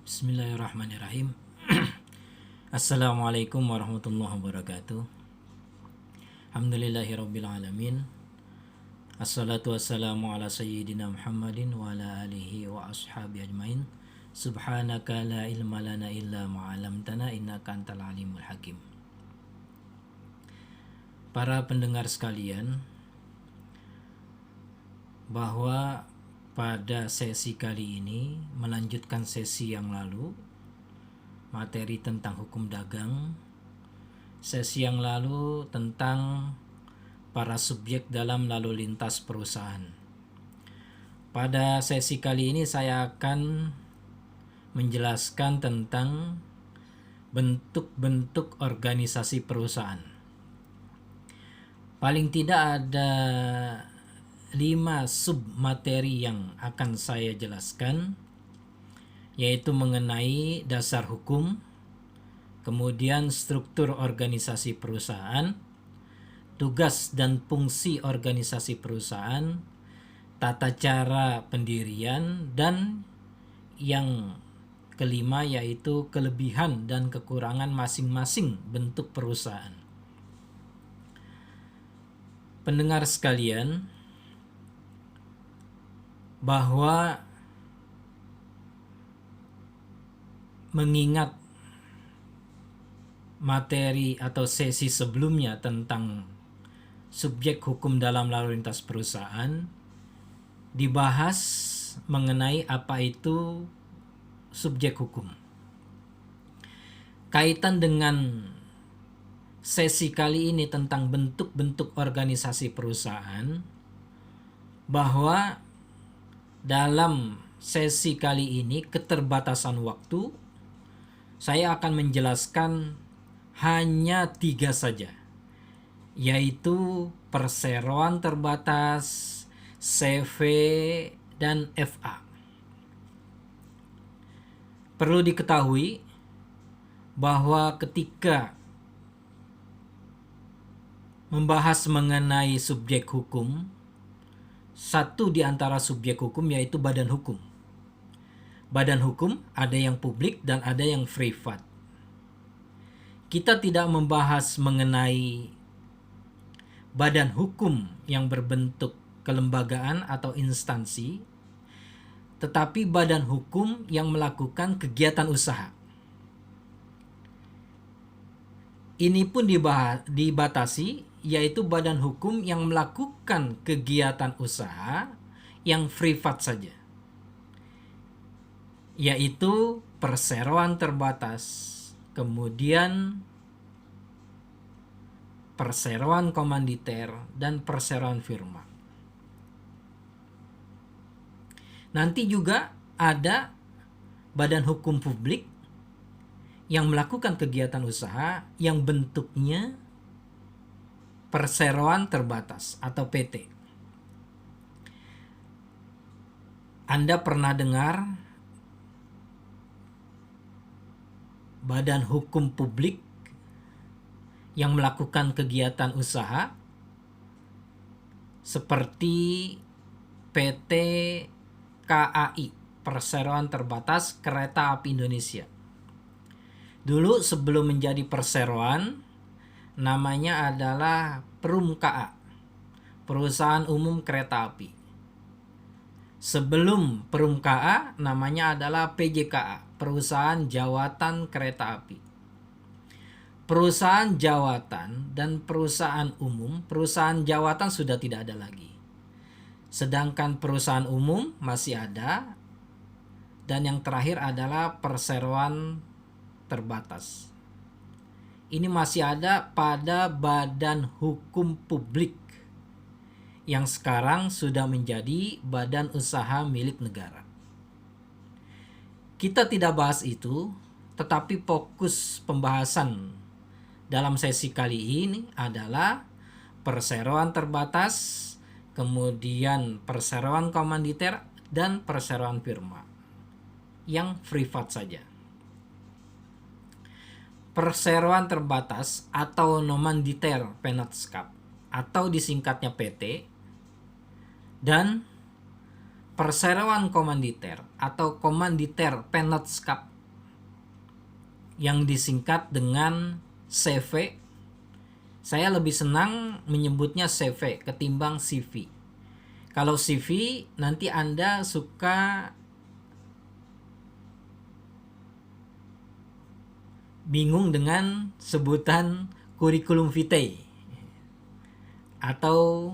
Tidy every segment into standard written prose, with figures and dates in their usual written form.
Bismillahirrahmanirrahim. Assalamualaikum warahmatullahi wabarakatuh. Alhamdulillahirabbil alamin. Assalatu wassalamu ala sayyidina Muhammadin wa ala alihi wa ashabi ajmain. Subhanaka la ilma lana illa ma 'allamtana innaka antal alimul hakim. Para pendengar sekalian, bahwa pada sesi kali ini melanjutkan sesi yang lalu, materi tentang hukum dagang. Sesi yang lalu tentang para subjek dalam lalu lintas perusahaan. Pada sesi kali ini saya akan menjelaskan tentang bentuk-bentuk organisasi perusahaan. Paling tidak ada 5 sub materi yang akan saya jelaskan, yaitu mengenai dasar hukum, kemudian struktur organisasi perusahaan, tugas dan fungsi organisasi perusahaan, tata cara pendirian, dan yang kelima yaitu kelebihan dan kekurangan masing-masing bentuk perusahaan. Pendengar sekalian, bahwa mengingat materi atau sesi sebelumnya tentang subjek hukum dalam lalu lintas perusahaan, dibahas mengenai apa itu subjek hukum. Kaitan dengan sesi kali ini tentang bentuk-bentuk organisasi perusahaan, bahwa dalam sesi kali ini keterbatasan waktu, saya akan menjelaskan hanya 3 saja, yaitu perseroan terbatas, CV, dan FA. Perlu diketahui bahwa ketika membahas mengenai subjek hukum, satu di antara subjek hukum yaitu badan hukum. Badan hukum ada yang publik dan ada yang privat. Kita tidak membahas mengenai badan hukum yang berbentuk kelembagaan atau instansi, tetapi badan hukum yang melakukan kegiatan usaha. Ini pun dibatasi, yaitu badan hukum yang melakukan kegiatan usaha yang privat saja, yaitu perseroan terbatas, kemudian perseroan komanditer, dan perseroan firma. Nanti juga ada badan hukum publik yang melakukan kegiatan usaha yang bentuknya perseroan terbatas atau PT. Anda pernah dengar badan hukum publik yang melakukan kegiatan usaha seperti PT KAI, Perseroan Terbatas Kereta Api Indonesia. Dulu sebelum menjadi perseroan, namanya adalah Perum KA, Perusahaan Umum Kereta Api. Sebelum Perum KA, namanya adalah PJKA, Perusahaan Jawatan Kereta Api. Perusahaan jawatan dan perusahaan umum, perusahaan jawatan sudah tidak ada lagi. Sedangkan perusahaan umum masih ada, dan yang terakhir adalah perseroan terbatas. Ini masih ada pada badan hukum publik yang sekarang sudah menjadi badan usaha milik negara. Kita tidak bahas itu, tetapi fokus pembahasan dalam sesi kali ini adalah perseroan terbatas, kemudian perseroan komanditer, dan perseroan firma yang privat saja. Perseroan terbatas atau nomanditer penatskap atau disingkatnya PT, dan perseroan komanditer atau komanditer penatskap yang disingkat dengan CV. Saya lebih senang menyebutnya CV ketimbang CV. Kalau CV nanti Anda suka bingung dengan sebutan kurikulum vitae atau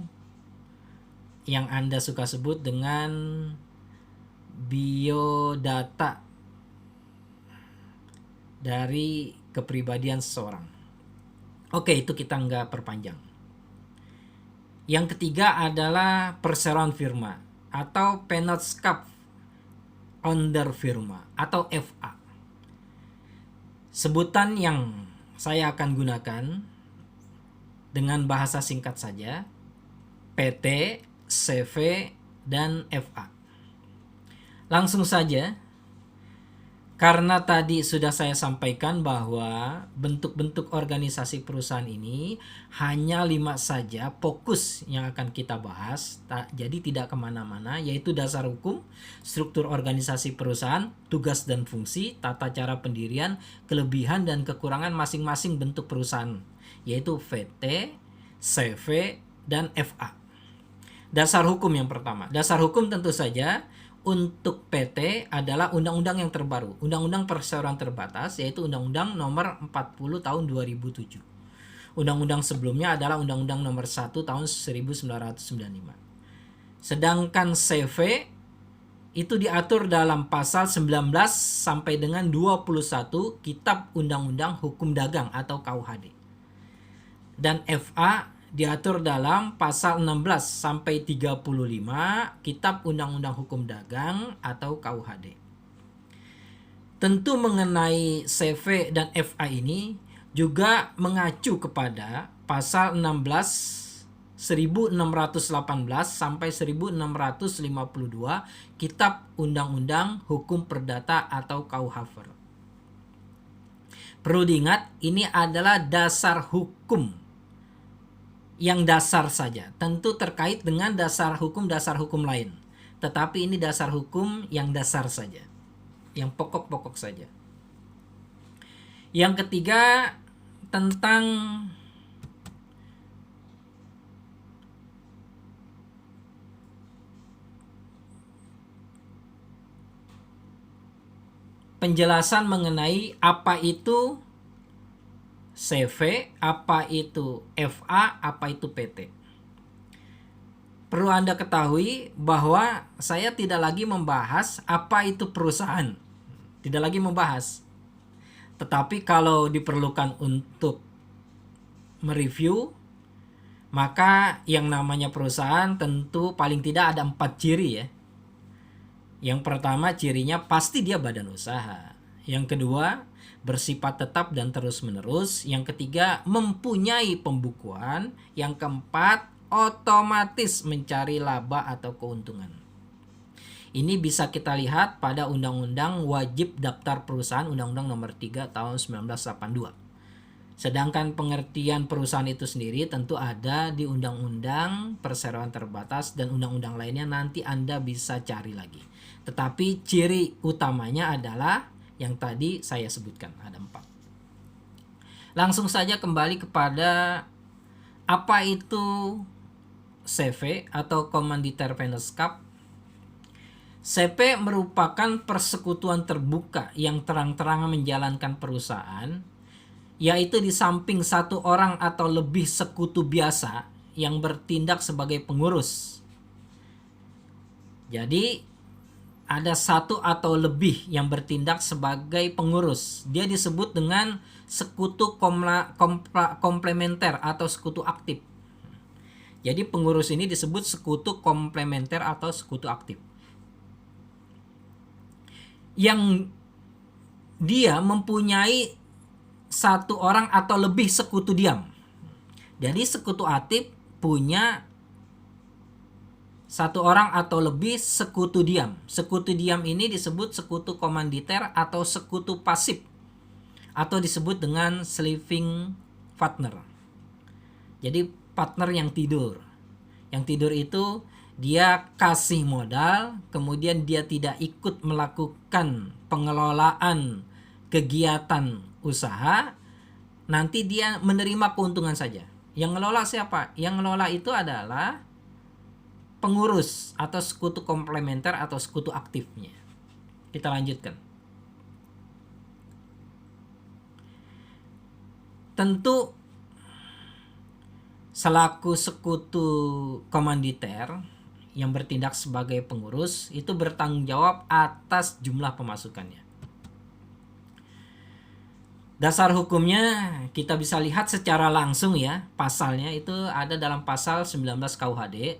yang Anda suka sebut dengan biodata dari kepribadian seseorang. Oke, itu kita nggak perpanjang. Yang ketiga adalah perseroan firma atau Vennootschap onder firma atau FA. Sebutan yang saya akan gunakan dengan bahasa singkat saja, PT, CV, dan FA. Langsung saja, karena tadi sudah saya sampaikan bahwa bentuk-bentuk organisasi perusahaan ini hanya 5 saja fokus yang akan kita bahas, jadi tidak kemana-mana, yaitu dasar hukum, struktur organisasi perusahaan, tugas dan fungsi, tata cara pendirian, kelebihan dan kekurangan masing-masing bentuk perusahaan, yaitu VT, CV, dan FA. Dasar hukum yang pertama. Dasar hukum tentu saja untuk PT adalah undang-undang yang terbaru, Undang-Undang Perseroan Terbatas, yaitu Undang-Undang Nomor 40 Tahun 2007. Undang-undang sebelumnya adalah Undang-Undang Nomor 1 Tahun 1995. Sedangkan CV itu diatur dalam pasal 19 sampai dengan 21 Kitab Undang-Undang Hukum Dagang atau KUHD. Dan FA diatur dalam pasal 16 sampai 35 Kitab Undang-Undang Hukum Dagang atau KUHD. Tentu mengenai CV dan FA ini juga mengacu kepada pasal 16 1618 sampai 1652 Kitab Undang-Undang Hukum Perdata atau KUHAFER. Perlu diingat, ini adalah dasar hukum yang dasar saja, tentu terkait dengan dasar hukum lain, tetapi ini dasar hukum yang dasar saja, yang pokok-pokok saja. Yang ketiga tentang penjelasan mengenai apa itu CV, apa itu FA, apa itu PT. Perlu Anda ketahui bahwa saya tidak lagi membahas apa itu perusahaan. Tidak lagi membahas. Tetapi kalau diperlukan untuk mereview, maka yang namanya perusahaan tentu paling tidak ada 4 ciri ya. Yang pertama cirinya pasti dia badan usaha. Yang kedua, bersifat tetap dan terus-menerus. Yang ketiga, mempunyai pembukuan. Yang keempat, otomatis mencari laba atau keuntungan. Ini bisa kita lihat pada Undang-Undang Wajib Daftar Perusahaan Undang-Undang Nomor 3 Tahun 1982. Sedangkan pengertian perusahaan itu sendiri tentu ada di Undang-Undang Perseroan Terbatas dan undang-undang lainnya, nanti Anda bisa cari lagi. Tetapi ciri utamanya adalah yang tadi saya sebutkan, ada 4. Langsung saja kembali kepada apa itu CV atau Commandeiter Vennootschap. CV merupakan persekutuan terbuka yang terang-terangan menjalankan perusahaan, yaitu di samping satu orang atau lebih sekutu biasa yang bertindak sebagai pengurus. Jadi ada satu atau lebih yang bertindak sebagai pengurus. Dia disebut dengan sekutu komplementer atau sekutu aktif. Jadi pengurus ini disebut sekutu komplementer atau sekutu aktif. Yang dia mempunyai satu orang atau lebih sekutu diam. Jadi sekutu aktif punya satu orang atau lebih sekutu diam. Sekutu diam ini disebut sekutu komanditer atau sekutu pasif, atau disebut dengan sleeping partner. Jadi partner yang tidur. Yang tidur itu dia kasih modal, kemudian dia tidak ikut melakukan pengelolaan kegiatan usaha, nanti dia menerima keuntungan saja. Yang ngelola siapa? Yang ngelola itu adalah pengurus atau sekutu komplementer atau sekutu aktifnya. Kita lanjutkan. Tentu selaku sekutu komanditer yang bertindak sebagai pengurus itu bertanggung jawab atas jumlah pemasukannya. Dasar hukumnya kita bisa lihat secara langsung ya, pasalnya itu ada dalam pasal 19 KUHD.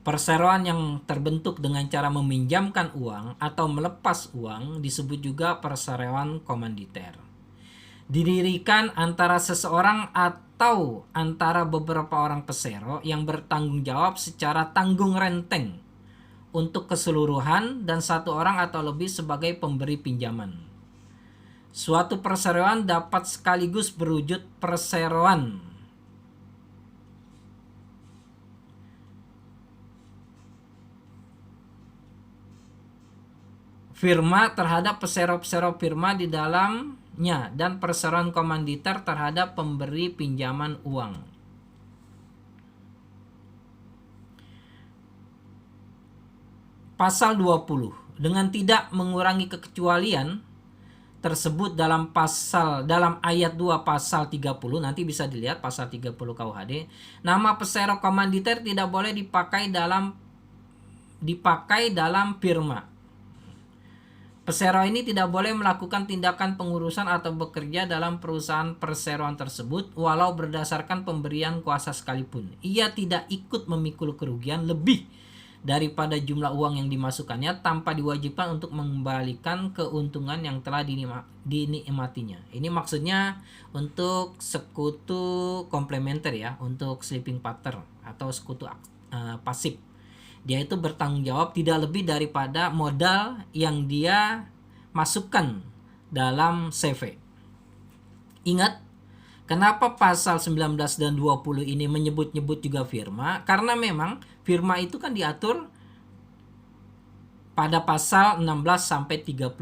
Perseroan yang terbentuk dengan cara meminjamkan uang atau melepas uang disebut juga perseroan komanditer. Didirikan antara seseorang atau antara beberapa orang pesero yang bertanggung jawab secara tanggung renteng untuk keseluruhan dan satu orang atau lebih sebagai pemberi pinjaman. Suatu perseroan dapat sekaligus berwujud perseroan firma terhadap pesero-pesero firma di dalamnya dan perseroan komanditer terhadap pemberi pinjaman uang. Pasal 20 dengan tidak mengurangi kekecualian tersebut dalam ayat 2 pasal 30, nanti bisa dilihat pasal 30 KUHD, nama pesero komanditer tidak boleh dipakai dalam firma. Pesero ini tidak boleh melakukan tindakan pengurusan atau bekerja dalam perusahaan perseroan tersebut walau berdasarkan pemberian kuasa sekalipun. Ia tidak ikut memikul kerugian lebih daripada jumlah uang yang dimasukkannya tanpa diwajibkan untuk mengembalikan keuntungan yang telah dinikmatinya. Ini maksudnya untuk sekutu komplementer ya, untuk sleeping partner atau sekutu pasif. Dia itu bertanggung jawab tidak lebih daripada modal yang dia masukkan dalam CV. Ingat, kenapa pasal 19 dan 20 ini menyebut-nyebut juga firma? Karena memang firma itu kan diatur pada pasal 16 sampai 35.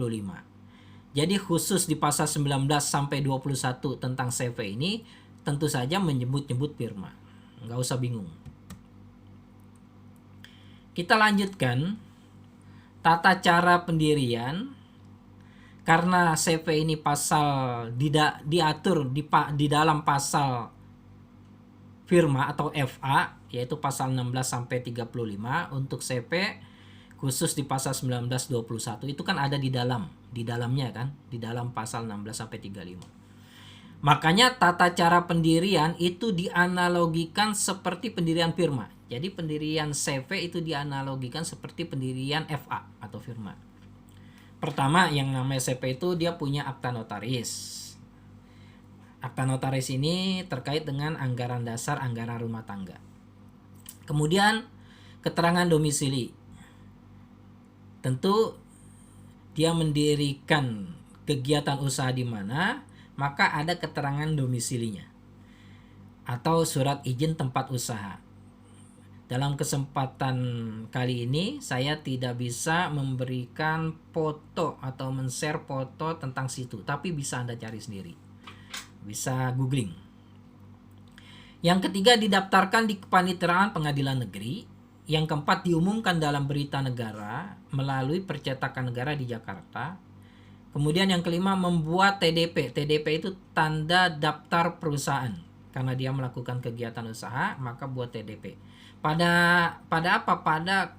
Jadi khusus di pasal 19 sampai 21 tentang CV ini tentu saja menyebut-nyebut firma. Nggak usah bingung. Kita lanjutkan tata cara pendirian. Karena CV ini pasal diatur di dalam pasal firma atau FA, yaitu pasal 16 sampai 35 untuk CV khusus di pasal 19 21 itu kan ada di dalamnya kan, di dalam pasal 16 sampai 35. Makanya tata cara pendirian itu dianalogikan seperti pendirian firma. Jadi pendirian CV itu dianalogikan seperti pendirian FA atau firma. Pertama, yang namanya CV itu dia punya akta notaris. Akta notaris ini terkait dengan anggaran dasar, anggaran rumah tangga. Kemudian keterangan domisili. Tentu dia mendirikan kegiatan usaha di mana, maka ada keterangan domisilinya atau surat izin tempat usaha. Dalam kesempatan kali ini saya tidak bisa memberikan foto atau men-share foto tentang situ, tapi bisa Anda cari sendiri. Bisa googling. Yang ketiga, didaftarkan di Kepaniteraan Pengadilan Negeri. Yang keempat, diumumkan dalam berita negara melalui percetakan negara di Jakarta. Kemudian yang kelima, membuat TDP. TDP itu tanda daftar perusahaan. Karena dia melakukan kegiatan usaha, maka buat TDP. Pada apa? Pada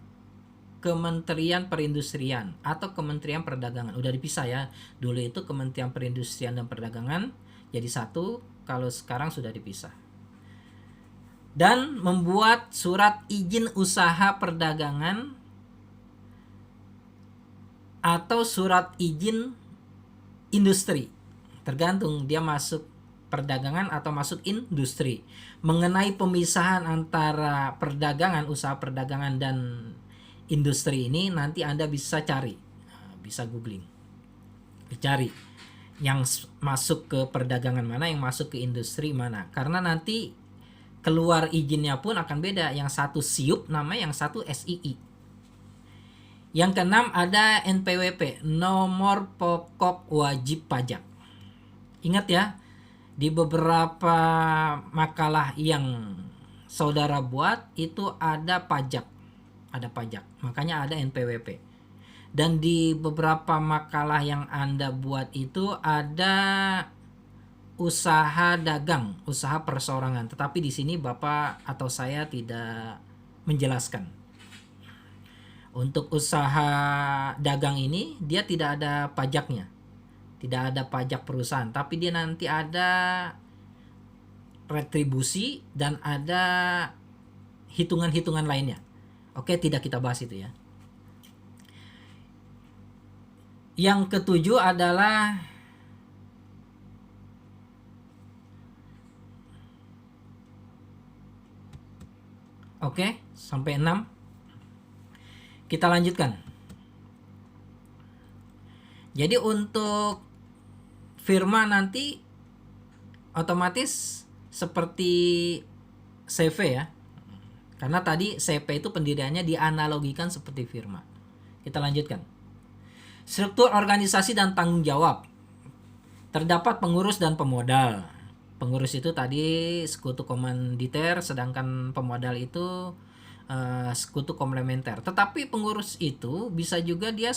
Kementerian Perindustrian atau Kementerian Perdagangan. Udah dipisah ya. Dulu itu Kementerian Perindustrian dan Perdagangan jadi satu, kalau sekarang sudah dipisah. Dan membuat surat izin usaha perdagangan atau surat izin industri. Tergantung dia masuk perdagangan atau masuk industri. Mengenai pemisahan antara perdagangan, usaha perdagangan dan industri ini nanti Anda bisa cari, bisa googling, dicari yang masuk ke perdagangan mana, yang masuk ke industri mana. Karena nanti keluar izinnya pun akan beda. Yang satu SIUP nama, yang satu SII. Yang keenam ada NPWP, nomor pokok wajib pajak. Ingat ya, di beberapa makalah yang saudara buat itu ada pajak, makanya ada NPWP. Dan di beberapa makalah yang Anda buat itu ada usaha dagang, usaha perseorangan. Tetapi di sini Bapak atau saya tidak menjelaskan. Untuk usaha dagang ini dia tidak ada pajaknya. Tidak ada pajak perusahaan, tapi dia nanti ada retribusi dan ada hitungan-hitungan lainnya. Oke, tidak kita bahas itu ya. Yang ketujuh adalah sampai 6. Kita lanjutkan. Jadi untuk firma nanti otomatis seperti CV ya. Karena tadi CV itu pendiriannya dianalogikan seperti firma. Kita lanjutkan. Struktur organisasi dan tanggung jawab. Terdapat pengurus dan pemodal. Pengurus itu tadi sekutu komanditer, sedangkan pemodal itu sekutu komplementer. Tetapi pengurus itu bisa juga dia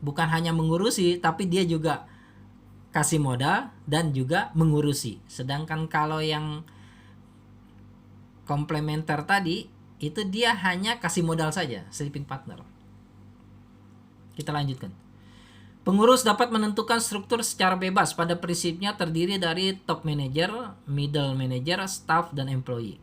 bukan hanya mengurusi, tapi dia juga kasih modal dan juga mengurusi. Sedangkan kalau yang komplementer tadi itu dia hanya kasih modal saja, sleeping partner. Kita lanjutkan. Pengurus dapat menentukan struktur secara bebas. Pada prinsipnya terdiri dari top manager, middle manager, staff, dan employee.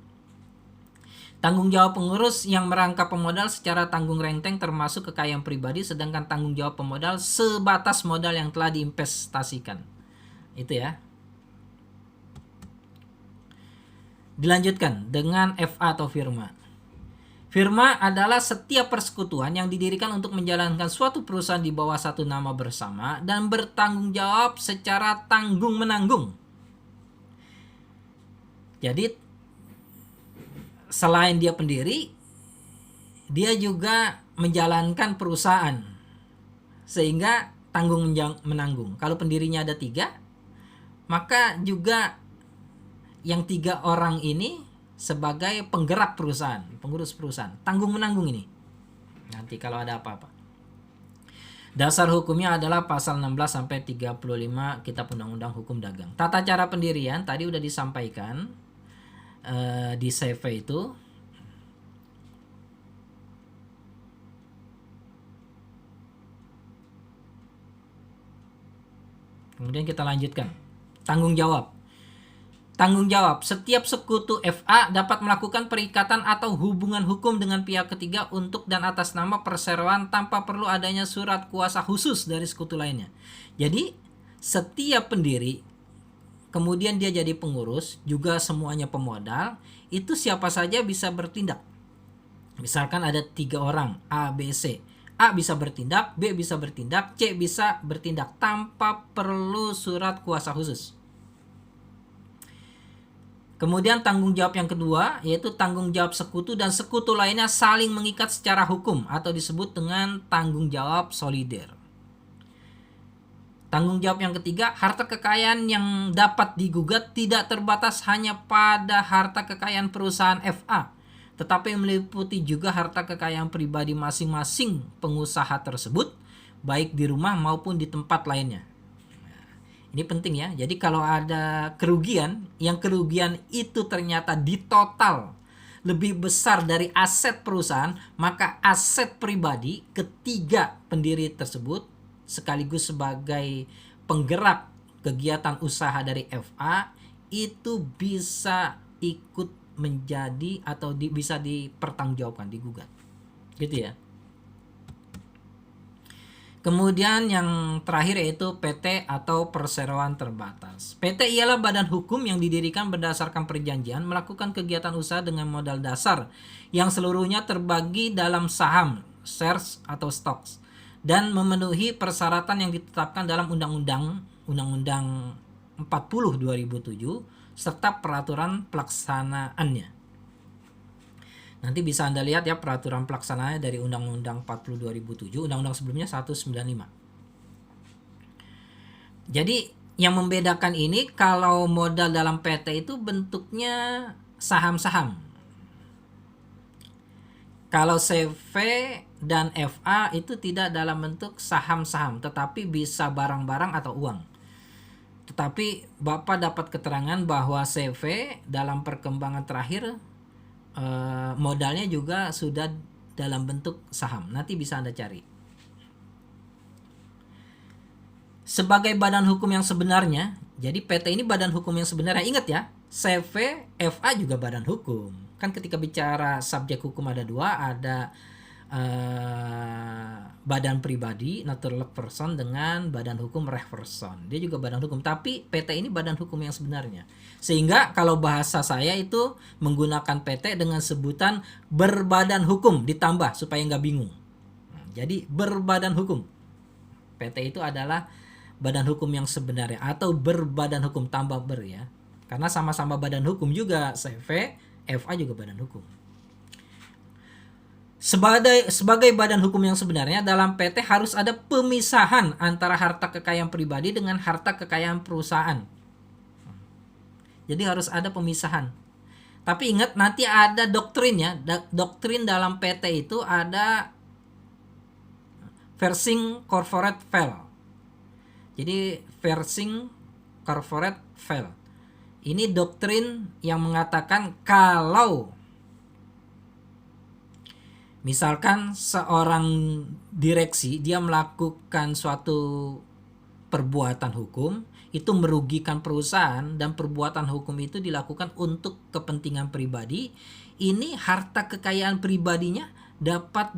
Tanggung jawab pengurus yang merangkap pemodal secara tanggung renteng termasuk kekayaan pribadi, sedangkan tanggung jawab pemodal sebatas modal yang telah diinvestasikan. Itu ya. Dilanjutkan dengan FA atau firma. Firma adalah setiap persekutuan yang didirikan untuk menjalankan suatu perusahaan di bawah satu nama bersama dan bertanggung jawab secara tanggung-menanggung. Jadi selain dia pendiri, dia juga menjalankan perusahaan sehingga tanggung-menanggung. Kalau pendirinya ada 3, maka juga yang 3 orang ini sebagai penggerak perusahaan, pengurus perusahaan, tanggung-menanggung ini nanti kalau ada apa-apa. Dasar hukumnya adalah pasal 16 sampai 35 Kitab Undang-Undang Hukum Dagang. Tata cara pendirian tadi udah disampaikan di CV itu. Kemudian kita lanjutkan. Tanggung jawab. Tanggung jawab. Setiap sekutu FA dapat melakukan perikatan atau hubungan hukum dengan pihak ketiga untuk dan atas nama perseroan tanpa perlu adanya surat kuasa khusus dari sekutu lainnya. Jadi setiap pendiri, kemudian dia jadi pengurus, juga semuanya pemodal, itu siapa saja bisa bertindak. Misalkan ada 3 orang, A, B, C. A bisa bertindak, B bisa bertindak, C bisa bertindak tanpa perlu surat kuasa khusus. Kemudian tanggung jawab yang kedua yaitu tanggung jawab sekutu dan sekutu lainnya saling mengikat secara hukum atau disebut dengan tanggung jawab solider. Tanggung jawab yang ketiga, harta kekayaan yang dapat digugat tidak terbatas hanya pada harta kekayaan perusahaan FA, tetapi meliputi juga harta kekayaan pribadi masing-masing pengusaha tersebut, baik di rumah maupun di tempat lainnya. Ini penting ya. Jadi kalau ada kerugian, yang kerugian itu ternyata di total lebih besar dari aset perusahaan, maka aset pribadi ketiga pendiri tersebut sekaligus sebagai penggerak kegiatan usaha dari FA itu bisa ikut menjadi atau bisa dipertanggungjawabkan, digugat. Gitu ya. Kemudian yang terakhir yaitu PT atau perseroan terbatas. PT ialah badan hukum yang didirikan berdasarkan perjanjian melakukan kegiatan usaha dengan modal dasar yang seluruhnya terbagi dalam saham, shares atau stocks, dan memenuhi persyaratan yang ditetapkan dalam Undang-Undang 40 2007 serta peraturan pelaksanaannya. Nanti bisa Anda lihat ya peraturan pelaksanaannya dari Undang-Undang 40 2007, Undang-Undang sebelumnya 195. Jadi yang membedakan ini kalau modal dalam PT itu bentuknya saham-saham. Kalau CV dan FA itu tidak dalam bentuk saham-saham, tetapi bisa barang-barang atau uang. Tetapi Bapak dapat keterangan bahwa CV dalam perkembangan terakhir modalnya juga sudah dalam bentuk saham. Nanti bisa Anda cari. Sebagai badan hukum yang sebenarnya, jadi PT ini badan hukum yang sebenarnya. Ingat ya, CV, FA juga badan hukum. Kan ketika bicara subjek hukum ada dua, ada badan pribadi, natural person, dengan badan hukum reh person. Dia juga badan hukum, tapi PT ini badan hukum yang sebenarnya. Sehingga kalau bahasa saya itu menggunakan PT dengan sebutan berbadan hukum ditambah supaya nggak bingung. Jadi berbadan hukum. PT itu adalah badan hukum yang sebenarnya atau berbadan hukum tambah ber ya. Karena sama-sama badan hukum juga, CV, FA juga badan hukum. Sebagai badan hukum yang sebenarnya, dalam PT harus ada pemisahan antara harta kekayaan pribadi dengan harta kekayaan perusahaan. Jadi harus ada pemisahan. Tapi ingat, nanti ada doktrinnya. Doktrin dalam PT itu ada versing corporate veil. Jadi versing corporate veil. Ini doktrin yang mengatakan kalau misalkan seorang direksi dia melakukan suatu perbuatan hukum, itu merugikan perusahaan dan perbuatan hukum itu dilakukan untuk kepentingan pribadi, ini harta kekayaan pribadinya dapat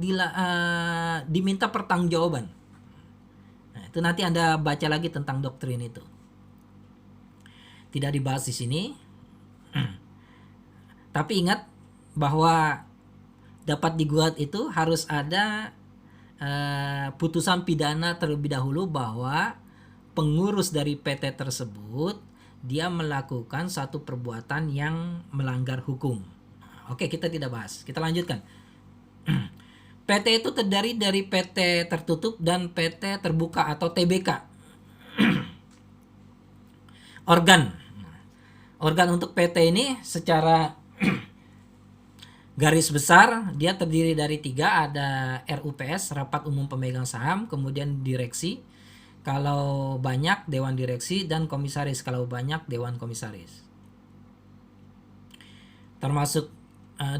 diminta pertanggungjawaban. Nah, itu nanti Anda baca lagi tentang doktrin itu. Tidak dibahas di sini. Tapi ingat bahwa dapat digugat itu harus ada putusan pidana terlebih dahulu bahwa pengurus dari PT tersebut dia melakukan satu perbuatan yang melanggar hukum. Oke, kita tidak bahas. Kita lanjutkan. PT itu terdiri dari PT tertutup dan PT terbuka atau TBK. Organ untuk PT ini secara garis besar dia terdiri dari 3, ada RUPS, Rapat Umum Pemegang Saham, kemudian direksi, kalau banyak dewan direksi, dan komisaris, kalau banyak dewan komisaris. Termasuk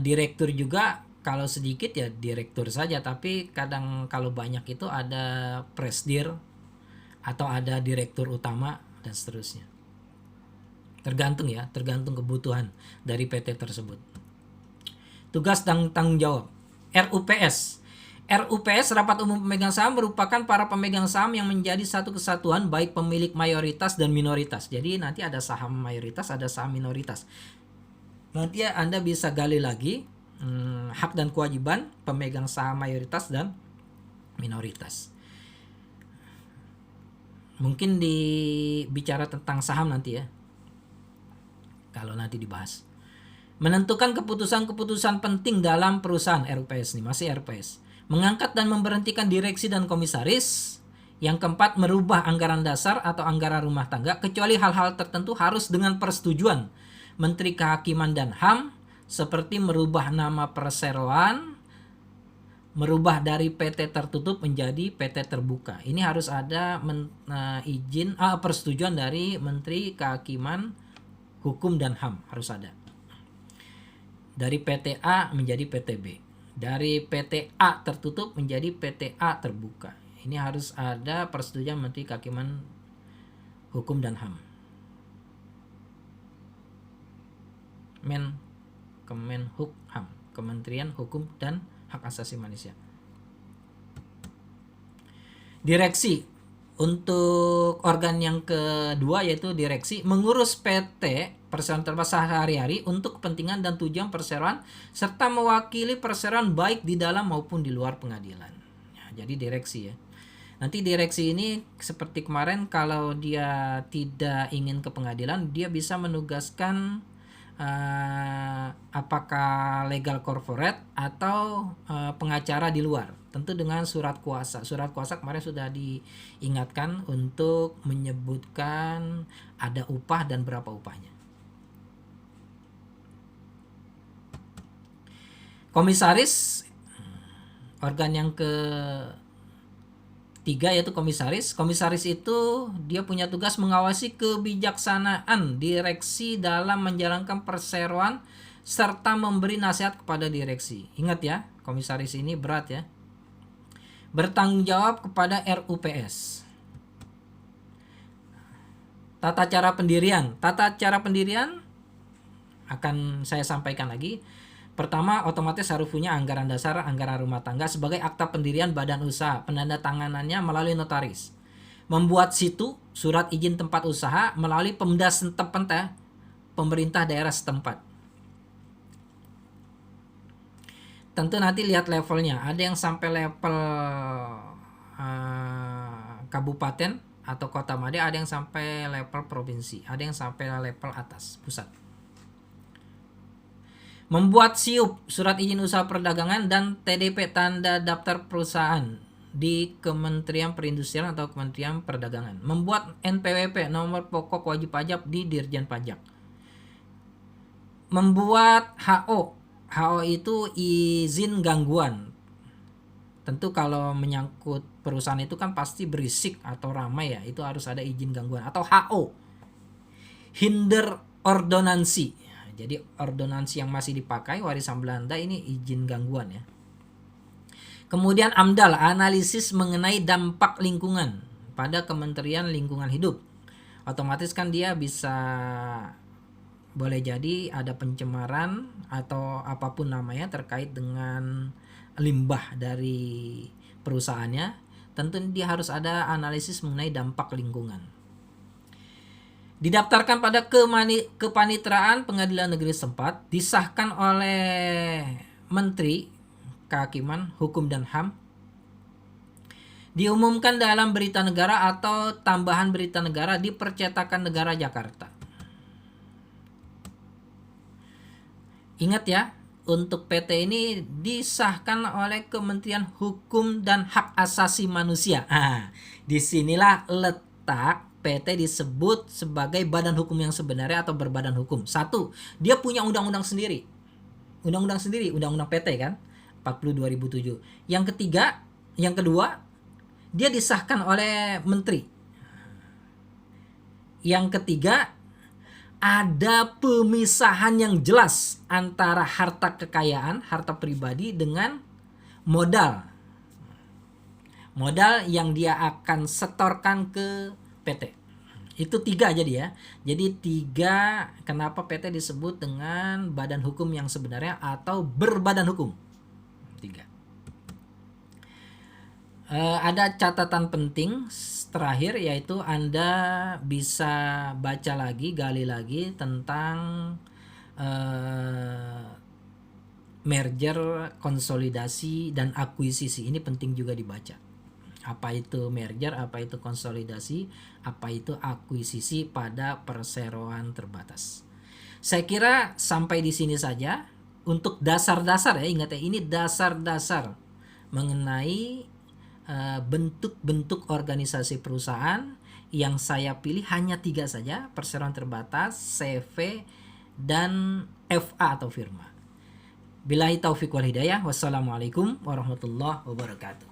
direktur juga, kalau sedikit ya direktur saja, tapi kadang kalau banyak itu ada presdir atau ada direktur utama dan seterusnya. Tergantung kebutuhan dari PT tersebut. Tugas dan tanggung jawab. RUPS. RUPS, Rapat Umum Pemegang Saham, merupakan para pemegang saham yang menjadi satu kesatuan, baik pemilik mayoritas dan minoritas. Jadi nanti ada saham mayoritas, ada saham minoritas. Nanti Anda bisa gali lagi hak dan kewajiban pemegang saham mayoritas dan minoritas. Mungkin dibicara tentang saham nanti ya, kalau nanti dibahas. Menentukan keputusan-keputusan penting dalam perusahaan, RUPS nih, masih RUPS. Mengangkat dan memberhentikan direksi dan komisaris. Yang keempat, merubah anggaran dasar atau anggaran rumah tangga, kecuali hal-hal tertentu harus dengan persetujuan Menteri Kehakiman dan HAM, seperti merubah nama perseroan, merubah dari PT tertutup menjadi PT terbuka. Ini harus ada persetujuan dari Menteri Kehakiman, Hukum dan HAM, harus ada. Dari PT A menjadi PT B, dari PT A tertutup menjadi PT A terbuka. Ini harus ada persetujuan Menteri Kehakiman, Hukum dan HAM. Kemenhuk HAM, Kementerian Hukum dan Hak Asasi Manusia. Direksi. Untuk organ yang kedua yaitu direksi, mengurus PT perseroan terbesar sehari-hari untuk kepentingan dan tujuan perseroan serta mewakili perseroan baik di dalam maupun di luar pengadilan. Ya, jadi direksi ya. Nanti direksi ini seperti kemarin, kalau dia tidak ingin ke pengadilan, dia bisa menugaskan apakah legal corporate atau pengacara di luar, tentu dengan surat kuasa. Surat kuasa kemarin sudah diingatkan untuk menyebutkan ada upah dan berapa upahnya. Komisaris, organ yang ketiga yaitu komisaris. Komisaris itu dia punya tugas mengawasi kebijaksanaan direksi dalam menjalankan perseroan serta memberi nasihat kepada direksi. Ingat ya, komisaris ini berat ya. Bertanggung jawab kepada RUPS. Tata cara pendirian. Tata cara pendirian akan saya sampaikan lagi. Pertama, otomatis harus punya anggaran dasar, anggaran rumah tangga sebagai akta pendirian badan usaha. Penandatanganannya melalui notaris. Membuat situ, surat izin tempat usaha melalui Pemda setempat, pemerintah daerah setempat. Tentu nanti lihat levelnya. Ada yang sampai level kabupaten atau kota madya, ada yang sampai level provinsi, ada yang sampai level atas, pusat. Membuat SIUP, surat izin usaha perdagangan, dan TDP, tanda daftar perusahaan di Kementerian Perindustrian atau Kementerian Perdagangan. Membuat NPWP, nomor pokok wajib pajak di Dirjen Pajak. Membuat HO. HO itu izin gangguan. Tentu kalau menyangkut perusahaan itu kan pasti berisik atau ramai ya, itu harus ada izin gangguan. Atau HO, hinder ordonansi. Jadi ordonansi yang masih dipakai warisan Belanda ini izin gangguan ya. Kemudian AMDAL, analisis mengenai dampak lingkungan pada Kementerian Lingkungan Hidup. Otomatis kan dia bisa, boleh jadi ada pencemaran atau apapun namanya terkait dengan limbah dari perusahaannya. Tentu dia harus ada analisis mengenai dampak lingkungan. Didaftarkan pada Kepanitraan Pengadilan Negeri setempat, disahkan oleh Menteri Kehakiman, Hukum dan HAM, diumumkan dalam berita negara atau tambahan berita negara di Percetakan Negara Jakarta. Ingat ya, untuk PT ini disahkan oleh Kementerian Hukum dan Hak Asasi Manusia. Disinilah letak PT disebut sebagai badan hukum yang sebenarnya atau berbadan hukum. Satu, dia punya undang-undang sendiri. Undang-undang sendiri, undang-undang PT kan, 40 2007. Yang kedua, dia disahkan oleh menteri. Yang ketiga, ada pemisahan yang jelas antara harta kekayaan, harta pribadi dengan modal. Modal yang dia akan setorkan ke PT. Itu 3 jadi ya. Jadi 3 kenapa PT disebut dengan badan hukum yang sebenarnya atau berbadan hukum. 3. Ada catatan penting terakhir, yaitu Anda bisa baca lagi, gali lagi tentang merger, konsolidasi, dan akuisisi. Ini penting juga dibaca. Apa itu merger, apa itu konsolidasi, apa itu akuisisi pada perseroan terbatas. Saya kira sampai di sini saja untuk dasar-dasar ya, ingat ya, ini dasar-dasar mengenai bentuk-bentuk organisasi perusahaan yang saya pilih hanya 3 saja, perseroan terbatas, CV, dan FA atau firma. Billahi taufiq wal hidayah. Wassalamualaikum warahmatullahi wabarakatuh.